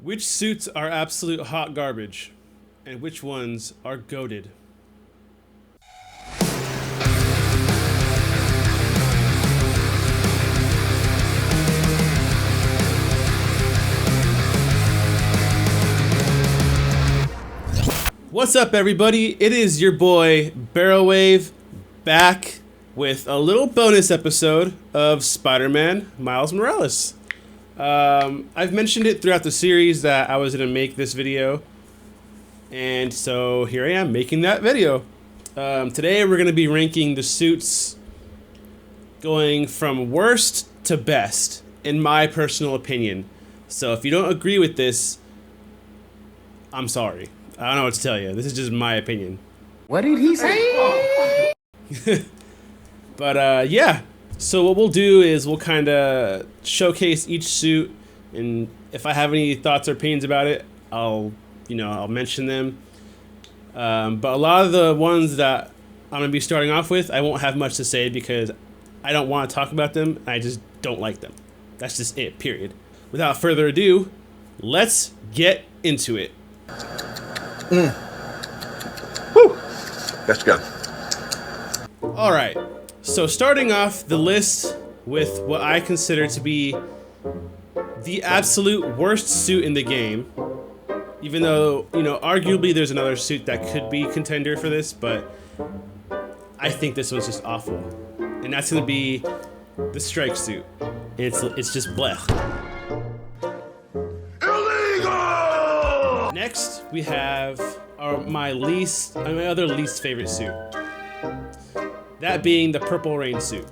Which suits are absolute hot garbage, and which ones are goated? What's up, everybody? It is your boy BerylWave back with a little bonus episode of Spider-Man Miles Morales. I've mentioned it throughout the series that I was going to make this video, and so here I am making that video. Today we're going to be ranking the suits going from worst to best, in my personal opinion. So if you don't agree with this, I'm sorry. I don't know what to tell you. This is just my opinion. What did he say? But yeah. So what we'll do is we'll kind of showcase each suit, and if I have any thoughts or opinions about it, I'll mention them. But a lot of the ones that I'm gonna be starting off with, I won't have much to say because I don't want to talk about them. I just don't like them. That's just it. Period. Without further ado, let's get into it. Whew. That's good. All right. So starting off the list with what I consider to be the absolute worst suit in the game, even though, arguably there's another suit that could be contender for this, but I think this one's just awful. And that's going to be the strike suit. It's just blech. Illegal! Next, we have my other least favorite suit. That being the Purple Rain suit.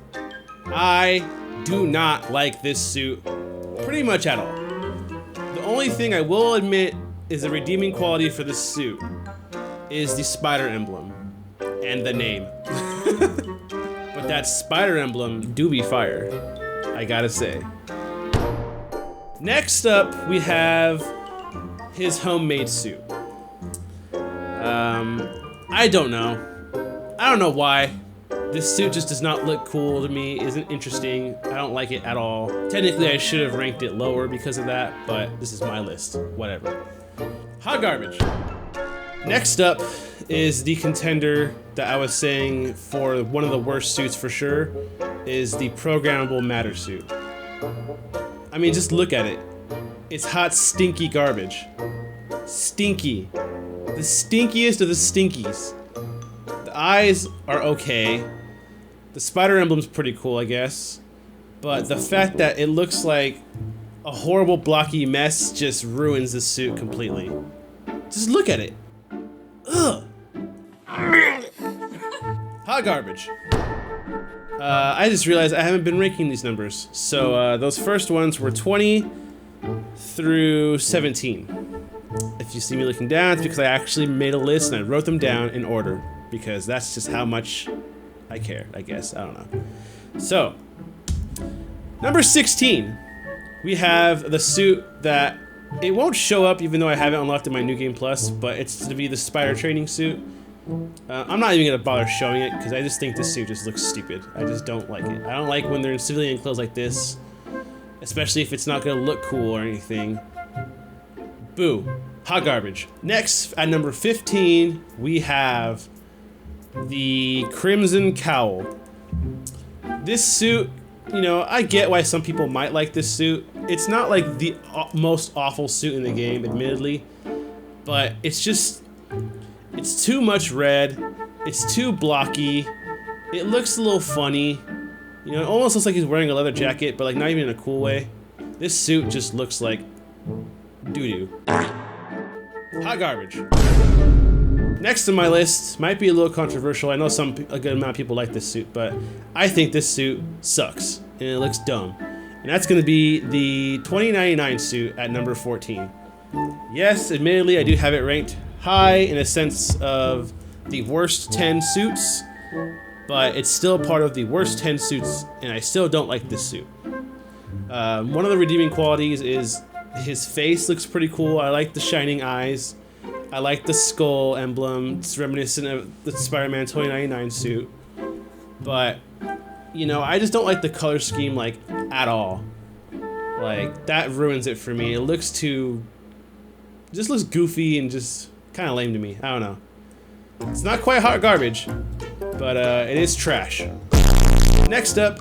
I do not like this suit pretty much at all. The only thing I will admit is a redeeming quality for this suit is the spider emblem and the name. But that spider emblem do be fire, I gotta say. Next up, we have his homemade suit. I don't know why. This suit just does not look cool to me, isn't interesting. I don't like it at all. Technically, I should have ranked it lower because of that, but this is my list. Whatever. Hot garbage. Next up is the contender that I was saying for one of the worst suits for sure, is the programmable matter suit. I mean, just look at it. It's hot, stinky garbage. Stinky. The stinkiest of the stinkies. The eyes are okay. The spider emblem's pretty cool, I guess. But the fact that it looks like a horrible blocky mess just ruins the suit completely. Just look at it. Ugh. Hot garbage. I just realized I haven't been ranking these numbers. So those first ones were 20 through 17. If you see me looking down, it's because I actually made a list and I wrote them down in order. Because that's just how much I care, I guess. I don't know. So, number 16, we have the suit that it won't show up even though I have it unlocked in my New Game Plus, but it's to be the spider training suit. I'm not even going to bother showing it because I just think this suit just looks stupid. I just don't like it. I don't like when they're in civilian clothes like this, especially if it's not going to look cool or anything. Boo. Hot garbage. Next, at number 15, we have the Crimson Cowl. This suit, I get why some people might like this suit. It's not like the most awful suit in the game, admittedly, but it's too much red. It's too blocky. It looks a little funny. It almost looks like he's wearing a leather jacket, but like not even in a cool way. This suit just looks like doo-doo. Hot garbage. Next on my list might be a little controversial. I know a good amount of people like this suit, but I think this suit sucks and it looks dumb. And that's going to be the 2099 suit at number 14. Yes, admittedly, I do have it ranked high in a sense of the worst 10 suits, but it's still part of the worst 10 suits, and I still don't like this suit. One of the redeeming qualities is his face looks pretty cool. I like the shining eyes. I like the skull emblem. It's reminiscent of the Spider-Man 2099 suit. But, I just don't like the color scheme, at all. That ruins it for me. It looks too just looks goofy and just kind of lame to me. I don't know. It's not quite hot garbage, but it is trash. Next up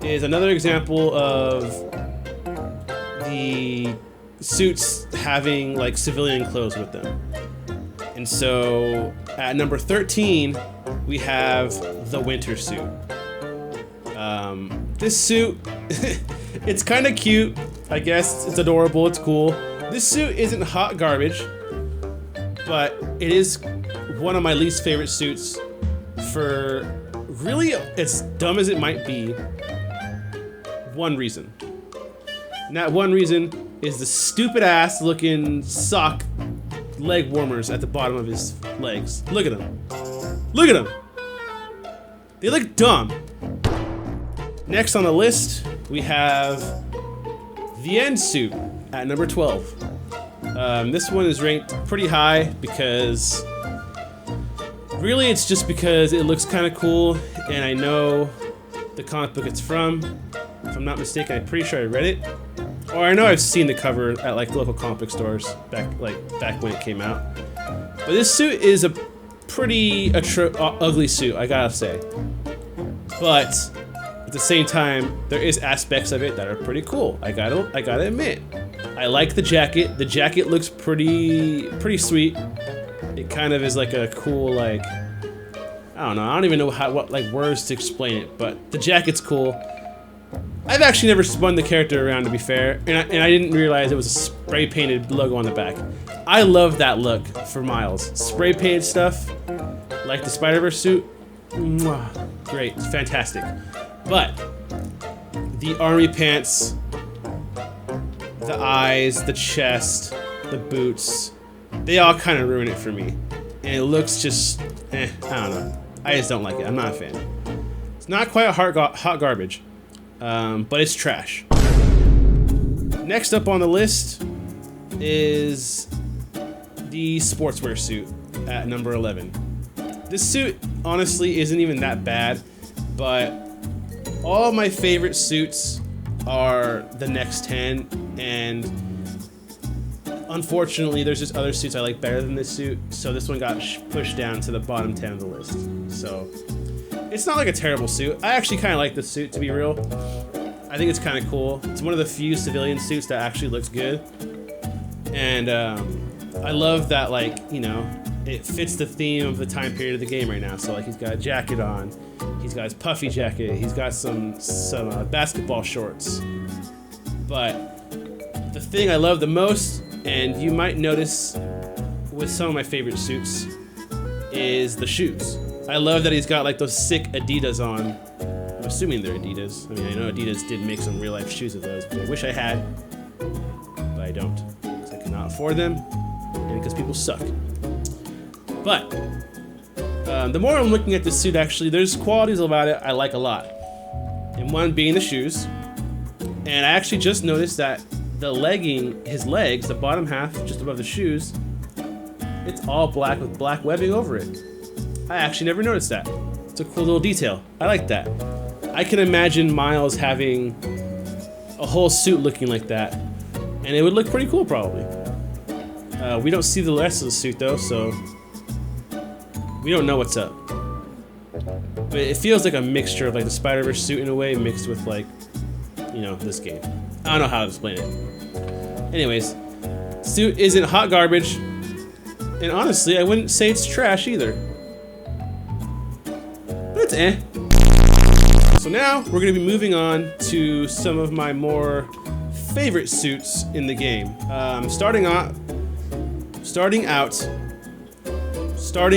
is another example of the suits having like civilian clothes with them. And so at number 13, we have the winter suit. This suit, it's kind of cute. I guess it's adorable, it's cool. This suit isn't hot garbage, but it is one of my least favorite suits for really, as dumb as it might be, one reason. And that one reason is the stupid ass looking sock leg warmers at the bottom of his legs. Look at them. Look at them. They look dumb. Next on the list, we have the end suit at number 12. This one is ranked pretty high because really it's just because it looks kind of cool, and I know the comic book it's from. If I'm not mistaken, I'm pretty sure I read it. Or I know I've seen the cover at like local comic book stores back when it came out. But this suit is a pretty ugly suit, I gotta say. But at the same time, there is aspects of it that are pretty cool. I gotta admit. I like the jacket. The jacket looks pretty sweet. It kind of is like a cool, like, I don't know. I don't even know what words to explain it, but the jacket's cool. I've actually never spun the character around, to be fair, and I didn't realize it was a spray painted logo on the back. I love that look for Miles. Spray painted stuff, like the Spider-Verse suit. Mwah, great, fantastic. But the army pants, the eyes, the chest, the boots, they all kind of ruin it for me. And it looks just, I don't know. I just don't like it. I'm not a fan. It's not quite a hot garbage, but it's trash. Next up on the list is the sportswear suit at number 11. This suit honestly isn't even that bad, but all of my favorite suits are the next 10, and unfortunately there's just other suits I like better than this suit, so this one got pushed down to the bottom 10 of the list. So it's not like a terrible suit. I actually kind of like this suit, to be real. I think it's kind of cool. It's one of the few civilian suits that actually looks good, and I love that, like, you know, it fits the theme of the time period of the game right now. So like, he's got a jacket on, he's got his puffy jacket, he's got some basketball shorts. But the thing I love the most, and you might notice with some of my favorite suits, is the shoes. I love that he's got like those sick Adidas on. I'm assuming they're Adidas. I mean, I know Adidas did make some real life shoes of those, but I wish I had, but I don't, because I cannot afford them, and because people suck. But the more I'm looking at this suit, actually, there's qualities about it I like a lot. And one being the shoes. And I actually just noticed that the legging, his legs, the bottom half, just above the shoes, it's all black with black webbing over it. I actually never noticed that. It's a cool little detail. I like that. I can imagine Miles having a whole suit looking like that, and it would look pretty cool, probably. We don't see the rest of the suit, though, so we don't know what's up. But it feels like a mixture of like the Spider-Verse suit in a way mixed with, like, you know, this game. I don't know how to explain it. Anyways, suit isn't hot garbage, and honestly, I wouldn't say it's trash either. But it's eh. So now we're gonna be moving on to some of my more favorite suits in the game. Starting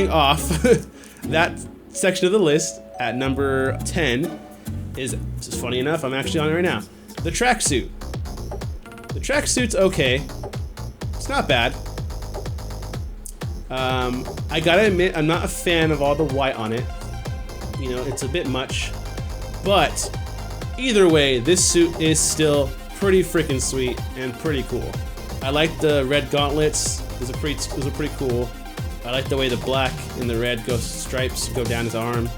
off that section of the list at number 10 is, just funny enough, I'm actually on it right now, the tracksuit. The tracksuit's okay. It's not bad. I gotta admit, I'm not a fan of all the white on it. You know, it's a bit much. But either way, this suit is still pretty freaking sweet and pretty cool. I like the red gauntlets. Those are pretty cool. I like the way the black and the red stripes go down his arm.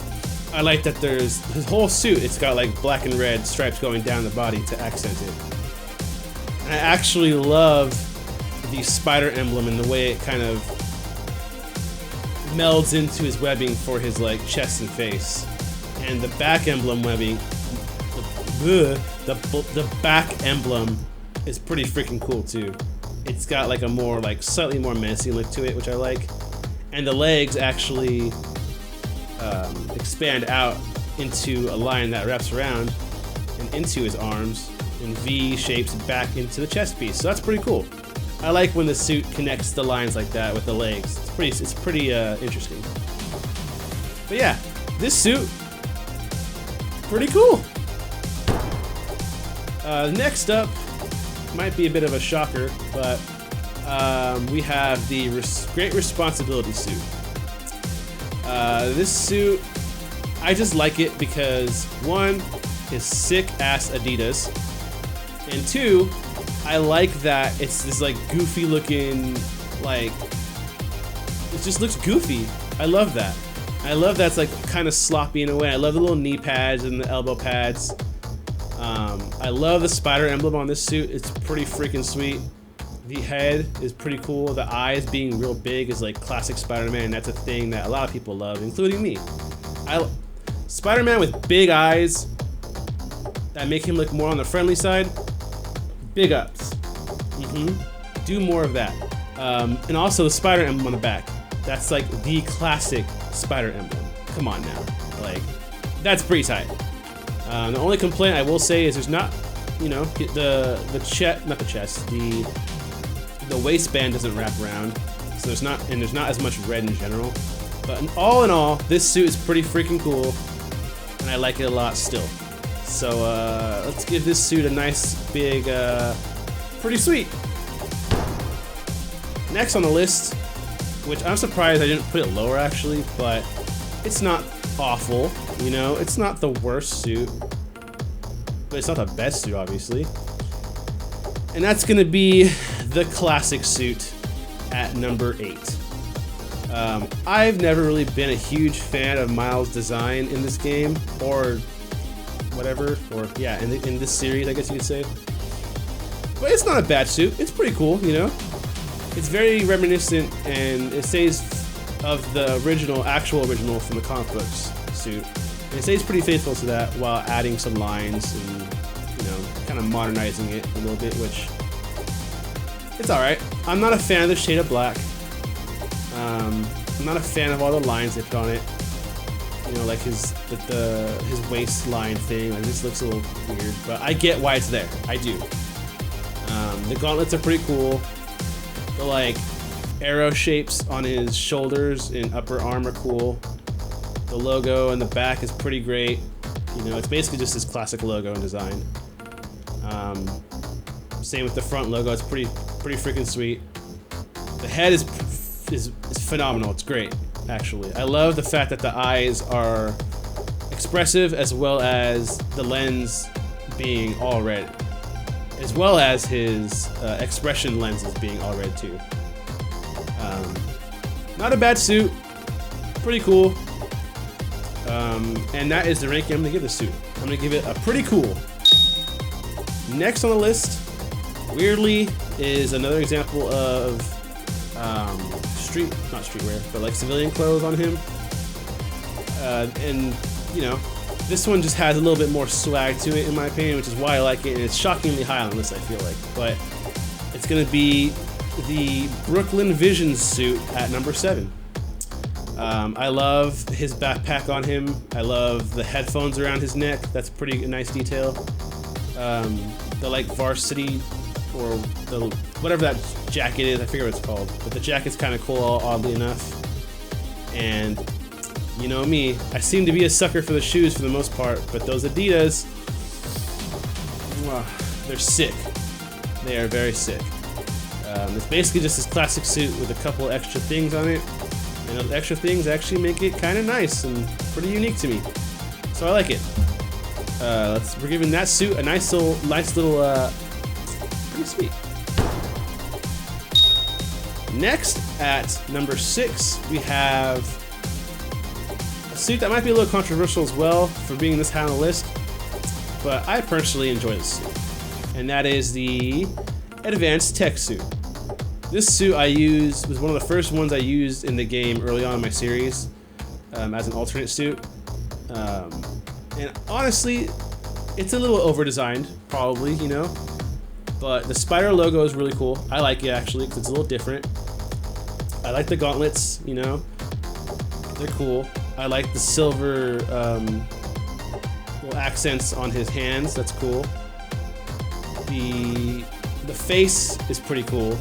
I like that there's his whole suit. It's got like black and red stripes going down the body to accent it. And I actually love the spider emblem and the way it kind of melds into his webbing for his like chest and face, and the back emblem webbing, the back emblem is pretty freaking cool too. It's got like a more like slightly more menacing look to it, which I like, and the legs actually expand out into a line that wraps around and into his arms in V shapes back into the chest piece. So that's pretty cool. I like when the suit connects the lines like that with the legs. It's pretty interesting. But yeah, this suit, pretty cool. Next up, might be a bit of a shocker, but we have the Great Responsibility suit. This suit, I just like it because one, is sick ass Adidas, and two, I like that it's this like goofy looking, like, it just looks goofy. I love that. I love that's like kind of sloppy in a way. I love the little knee pads and the elbow pads. I love the spider emblem on this suit. It's pretty freaking sweet. The head is pretty cool. The eyes being real big is like classic Spider-Man. That's a thing that a lot of people love, including me. Spider-Man with big eyes that make him look more on the friendly side. Big ups. Do more of that. And also the spider emblem on the back. That's like the classic spider emblem. Come on now. Like, that's pretty tight. The only complaint I will say is there's not, you know, the waistband doesn't wrap around, so there's not as much red in general. But all in all, this suit is pretty freaking cool, and I like it a lot still. So let's give this suit a nice big, pretty sweet. Next on the list, which I'm surprised I didn't put it lower actually, but it's not awful, you know, it's not the worst suit, but it's not the best suit obviously. And that's gonna be the classic suit at number 8. I've never really been a huge fan of Miles' design in this game, or whatever, or yeah, in this series, I guess you could say. But it's not a bad suit. It's pretty cool, you know. It's very reminiscent, and it stays of the actual original from the comic books suit. And it stays pretty faithful to that while adding some lines and, you know, kind of modernizing it a little bit, which it's all right. I'm not a fan of the shade of black. I'm not a fan of all the lines they put on it. You know, like his waistline thing. Like, this looks a little weird, but I get why it's there. I do. The gauntlets are pretty cool. The like arrow shapes on his shoulders and upper arm are cool. The logo in the back is pretty great. You know, it's basically just his classic logo and design. Same with the front logo. It's pretty freaking sweet. The head is phenomenal. It's great, actually. I love the fact that the eyes are expressive, as well as the lens being all red, as well as his expression lenses being all red too. Not a bad suit. Pretty cool. And that is the ranking I'm gonna give the suit. I'm gonna give it a pretty cool. Next on the list, weirdly, is another example of not streetwear, but like civilian clothes on him. And you know, this one just has a little bit more swag to it, in my opinion, which is why I like it, and it's shockingly high on the list, I feel like. But it's gonna be the Brooklyn Vision suit at number 7. I love his backpack on him. I love the headphones around his neck. That's pretty nice detail. The like varsity, or the whatever that jacket is, I forget what it's called, but the jacket's kind of cool, oddly enough. And you know me, I seem to be a sucker for the shoes for the most part, but those Adidas, they're sick. They are very sick. It's basically just this classic suit with a couple extra things on it, and those extra things actually make it kind of nice and pretty unique to me. So I like it. We're giving that suit a nice little, pretty sweet. Next, at number 6, we have a suit that might be a little controversial as well for being this high on the list, but I personally enjoy this suit, and that is the Advanced Tech suit. This suit was one of the first ones I used in the game early on in my series as an alternate suit. And honestly, it's a little over-designed, probably, you know? But the spider logo is really cool. I like it, actually, because it's a little different. I like the gauntlets, you know? They're cool. I like the silver little accents on his hands. That's cool. The face is pretty cool.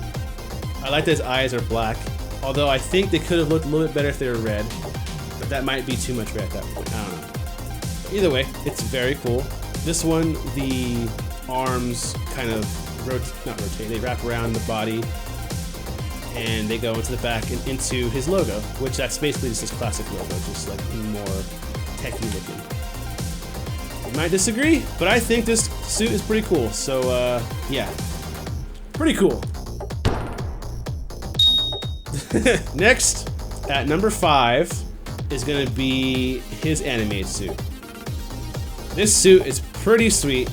I like that his eyes are black. Although I think they could have looked a little bit better if they were red. But that might be too much red at that point. I don't know. Either way, it's very cool. This one, the arms kind of not rotate, they wrap around the body and they go into the back and into his logo, which that's basically just his classic logo, just like more techy looking. You might disagree, but I think this suit is pretty cool. So yeah, pretty cool. Next, at number 5, is gonna be his animated suit. This suit is pretty sweet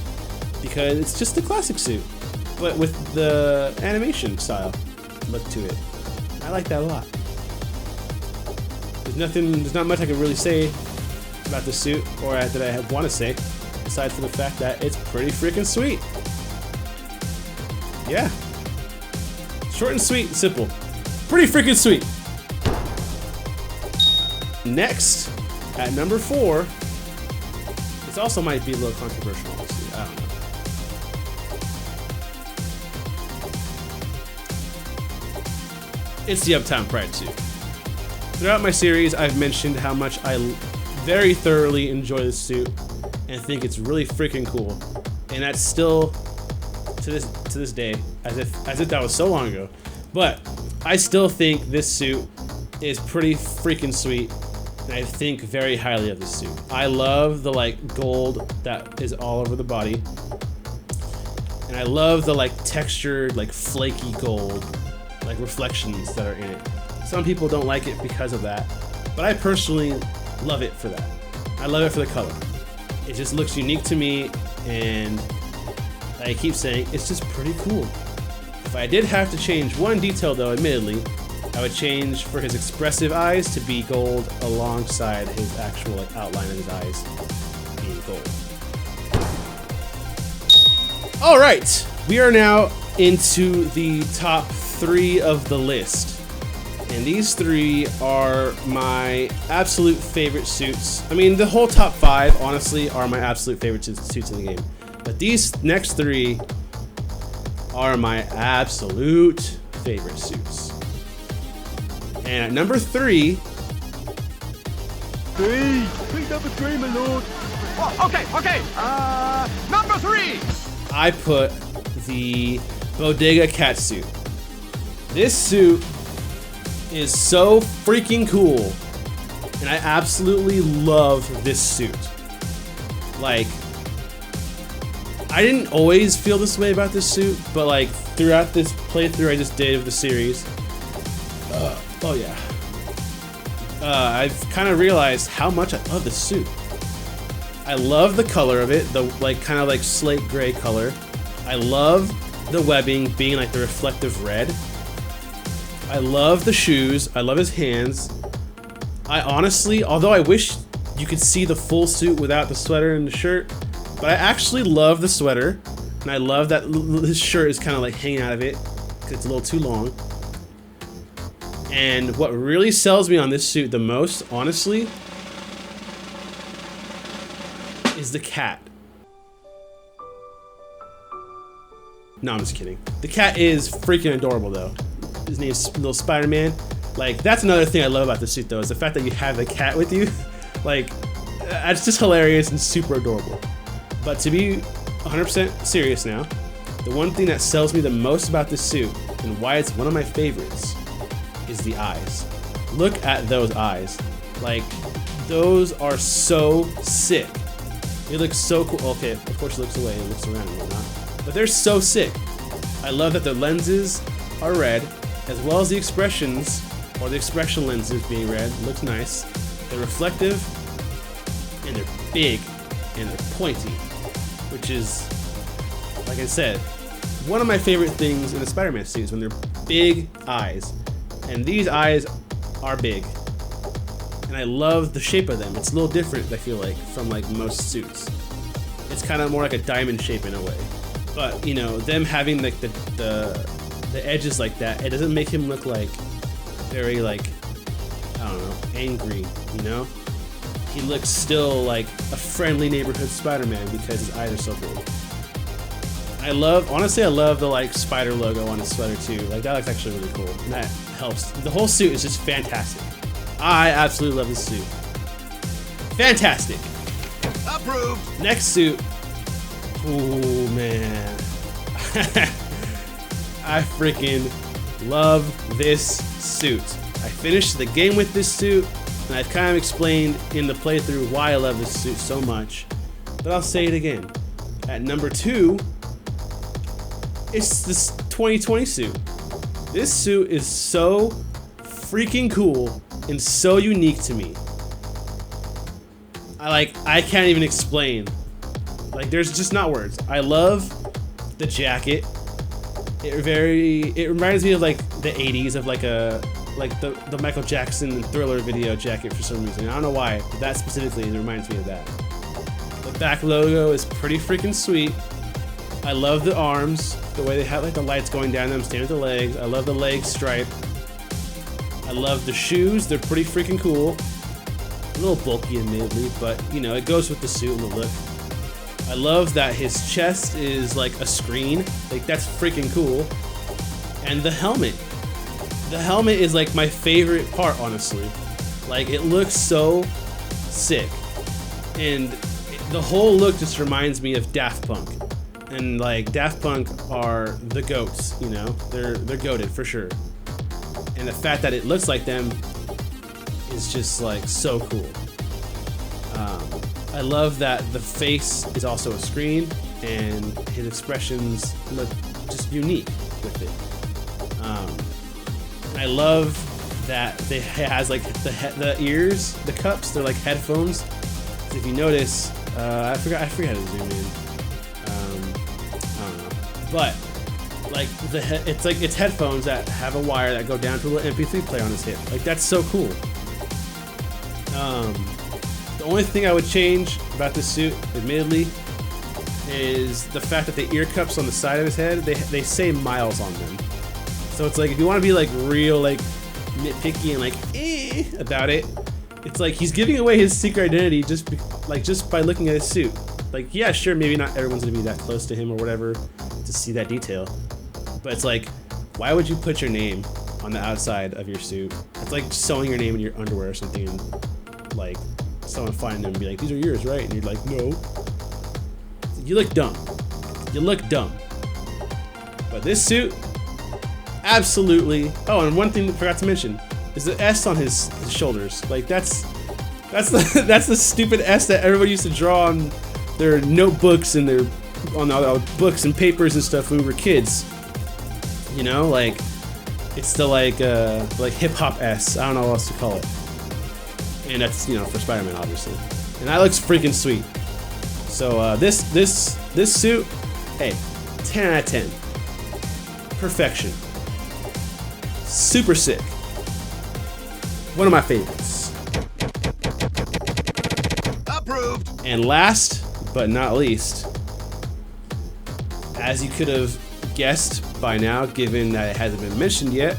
because it's just the classic suit, but with the animation style look to it. I like that a lot. There's not much I can really say about the suit, or that I want to say, aside from the fact that it's pretty freaking sweet. Yeah. Short and sweet and simple. Pretty freaking sweet. Next, at number 4, this also might be a little controversial, honestly. I don't know. It's the Uptown Pride suit. Throughout my series, I've mentioned how much I very thoroughly enjoy this suit and think it's really freaking cool. And that's still to this day, as if that was so long ago. But I still think this suit is pretty freaking sweet. And I think very highly of this suit. I love the like gold that is all over the body. And I love the like textured, like flaky gold, like reflections that are in it. Some people don't like it because of that, but I personally love it for that. I love it for the color. It just looks unique to me, and I keep saying it's just pretty cool. If I did have to change one detail though, admittedly, I would change for his expressive eyes to be gold alongside his actual like outline of his eyes being gold. All right, we are now into the top 3 of the list. And these 3 are my absolute favorite suits. I mean, the whole top 5, honestly, are my absolute favorite suits in the game. But these next 3 are my absolute favorite suits. And at number 3... Pick number 3, my lord. Oh, okay. Number 3! I put the Bodega cat suit. This suit is so freaking cool, and I absolutely love this suit. Like, I didn't always feel this way about this suit, but like throughout this playthrough I just did of the series, oh yeah, I've kind of realized how much I love this suit. I love the color of it, the like kind of like slate gray color. I love the webbing being like the reflective red. I love the shoes. I love his hands. I honestly, although I wish you could see the full suit without the sweater and the shirt, but I actually love the sweater, and I love that his shirt is kind of like hanging out of it because it's a little too long. And what really sells me on this suit the most, honestly, is the cat. No, I'm just kidding. The cat is freaking adorable though. His name's Little Spider-Man. Like, that's another thing I love about this suit though, is the fact that you have the cat with you. Like, it's just hilarious and super adorable. But to be 100% serious now, the one thing that sells me the most about this suit, and why it's one of my favorites, is the eyes. Look at those eyes. Like, those are so sick. It looks so cool. Okay, of course it looks away and looks around and whatnot. But they're so sick. I love that the lenses are red, as well as the expressions, or the expression lenses being red. Looks nice. They're reflective, and they're big, and they're pointy, which is, like I said, one of my favorite things in a Spider-Man suit is when they're big eyes. And these eyes are big. And I love the shape of them. It's a little different, I feel like, from like most suits. It's kind of more like a diamond shape in a way. But, you know, them having like the edges like that, it doesn't make him look like very like, I don't know, angry, you know? He looks still like a friendly neighborhood Spider-Man because his eyes are so big. Honestly, I love the like spider logo on his sweater too. Like that looks actually really cool. And that helps. The whole suit is just fantastic. I absolutely love this suit. Fantastic. Approved. Next suit. Oh man. I freaking love this suit. I finished the game with this suit, and I've kind of explained in the playthrough why I love this suit so much, but I'll say it again. At number 2, it's this 2020 suit. This suit is so freaking cool and so unique to me. I can't even explain. Like, there's just not words. I love the jacket. It reminds me of like the 80s of like the Michael Jackson Thriller video jacket for some reason. I don't know why, but that specifically reminds me of that. The back logo is pretty freaking sweet. I love the arms, the way they have like the lights going down them, standing with the legs. I love the leg stripe. I love the shoes, they're pretty freaking cool. A little bulky admittedly, but you know, it goes with the suit and the look. I love that his chest is like a screen, like that's freaking cool. And the helmet. The helmet is like my favorite part, honestly. Like it looks so sick. And the whole look just reminds me of Daft Punk. And like Daft Punk are the goats, you know? They're goated for sure. And the fact that it looks like them is just like so cool. I love that the face is also a screen and his expressions look just unique with it. I love that it has like the ears, the cups, they're like headphones. If you notice, I forgot how to zoom in. I don't know, but like it's headphones that have a wire that go down to a little MP3 player on his hip. Like that's so cool. The only thing I would change about this suit, admittedly, is the fact that the ear cups on the side of his head, they say Miles on them. So it's like if you want to be like real like nitpicky and like about it, it's like he's giving away his secret identity just by looking at his suit. Like yeah, sure, maybe not everyone's gonna be that close to him or whatever to see that detail, but it's like, why would you put your name on the outside of your suit? It's like sewing your name in your underwear or something, and like someone find them and be like, these are yours, right? And you're like, no. You look dumb. You look dumb. But this suit, absolutely. Oh, and one thing I forgot to mention is the S on his shoulders. Like that's the stupid S that everybody used to draw on their notebooks and their books and papers and stuff when we were kids. You know, like it's the like hip hop S. I don't know what else to call it. And that's, you know, for Spider-Man, obviously. And that looks freaking sweet. So this suit, hey, 10 out of 10. Perfection. Super sick. One of my favorites. Approved. And last but not least, as you could have guessed by now, given that it hasn't been mentioned yet,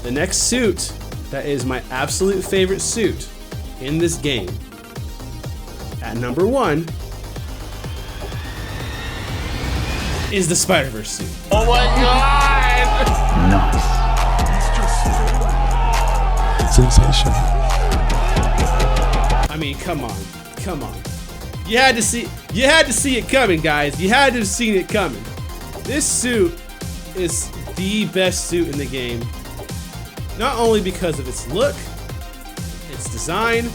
the next suit that is my absolute favorite suit in this game, at number 1, is the Spider-Verse suit. Oh my god! Nice. Sensation. I mean, come on. You had to see it coming, guys. You had to have seen it coming. This suit is the best suit in the game. Not only because of its look, its design,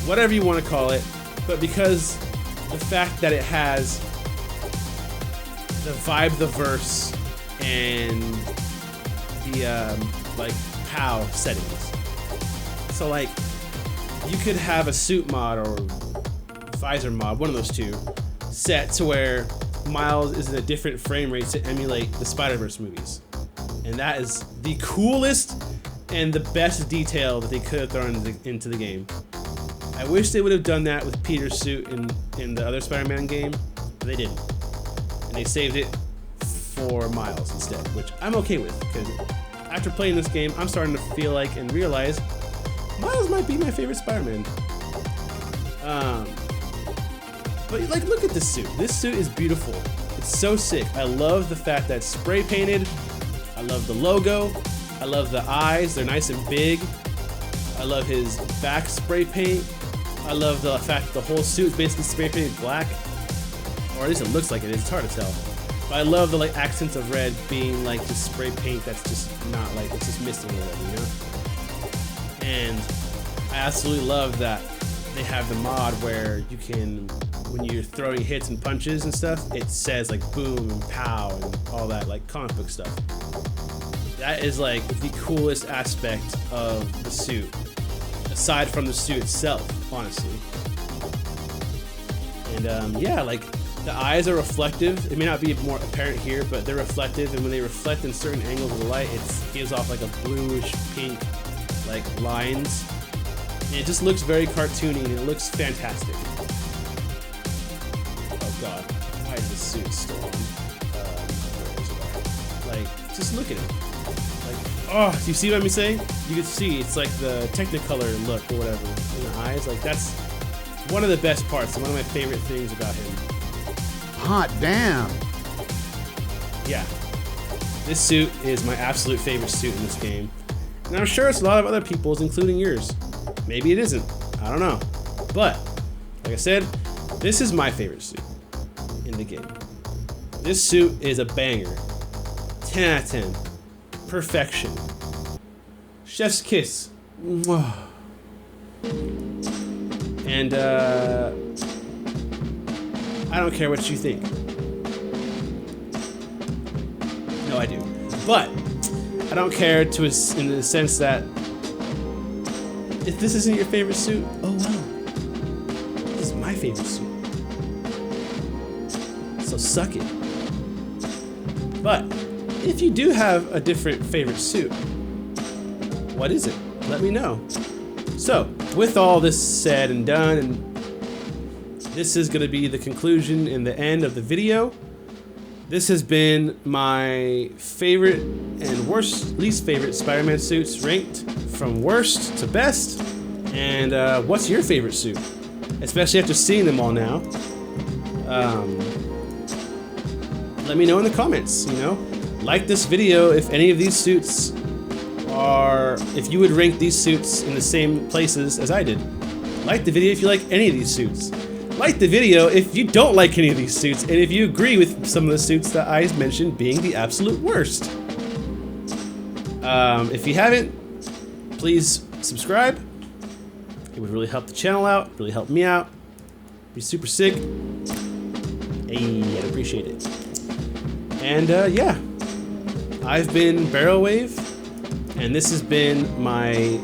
whatever you want to call it, but because the fact that it has the vibe, the verse, and the like POW settings. So like, you could have a suit mod or visor mod, one of those two, set to where Miles is in a different frame rate to emulate the Spider-Verse movies. And that is the coolest and the best detail that they could have thrown into the game. I wish they would have done that with Peter's suit in the other Spider-Man game, but they didn't. And they saved it for Miles instead, which I'm okay with, because after playing this game, I'm starting to feel like and realize Miles might be my favorite Spider-Man. But like, look at this suit. This suit is beautiful. It's so sick. I love the fact that it's spray painted. I love the logo. I love the eyes. They're nice and big. I love his back spray paint. I love the fact that the whole suit is basically spray painted black. Or at least it looks like it is. It's hard to tell. But I love the like accents of red being like just spray paint that's just not like, it's just missing or whatever, you know? And I absolutely love that they have the mod where you can, when you're throwing hits and punches and stuff, it says like boom and pow and all that like comic book stuff. That is like the coolest aspect of the suit, aside from the suit itself, honestly. And yeah, like the eyes are reflective. It may not be more apparent here, but they're reflective, and when they reflect in certain angles of the light, it gives off like a bluish pink like lines. And it just looks very cartoony, and it looks fantastic. Oh god, why is this suit still on? Where is it? Like, just look at it. Like, oh, do you see what I'm saying? You can see it's like the Technicolor look or whatever in the eyes. Like, that's one of the best parts, and one of my favorite things about him. Hot damn. Yeah, this suit is my absolute favorite suit in this game. And I'm sure it's a lot of other people's, including yours. Maybe it isn't. I don't know. But, like I said, this is my favorite suit in the game. This suit is a banger. 10 out of 10. Perfection. Chef's kiss. Mwah. And, I don't care what you think. No, I do. But, I don't care in the sense that if this isn't your favorite suit, oh well. This is my favorite suit. So suck it. But if you do have a different favorite suit, what is it? Let me know. So, with all this said and done, and this is going to be the conclusion and the end of the video. This has been my favorite and least favorite Spider-Man suits ranked from worst to best. And what's your favorite suit? Especially after seeing them all now. Let me know in the comments, you know. Like this video if any of these suits if you would rank these suits in the same places as I did. Like the video if you like any of these suits. Like the video if you don't like any of these suits, and if you agree with some of the suits that I mentioned being the absolute worst. If you haven't, please subscribe. It would really help the channel out, really help me out. Be super sick. Hey, I'd appreciate it. And yeah, I've been BerylWave, and this has been my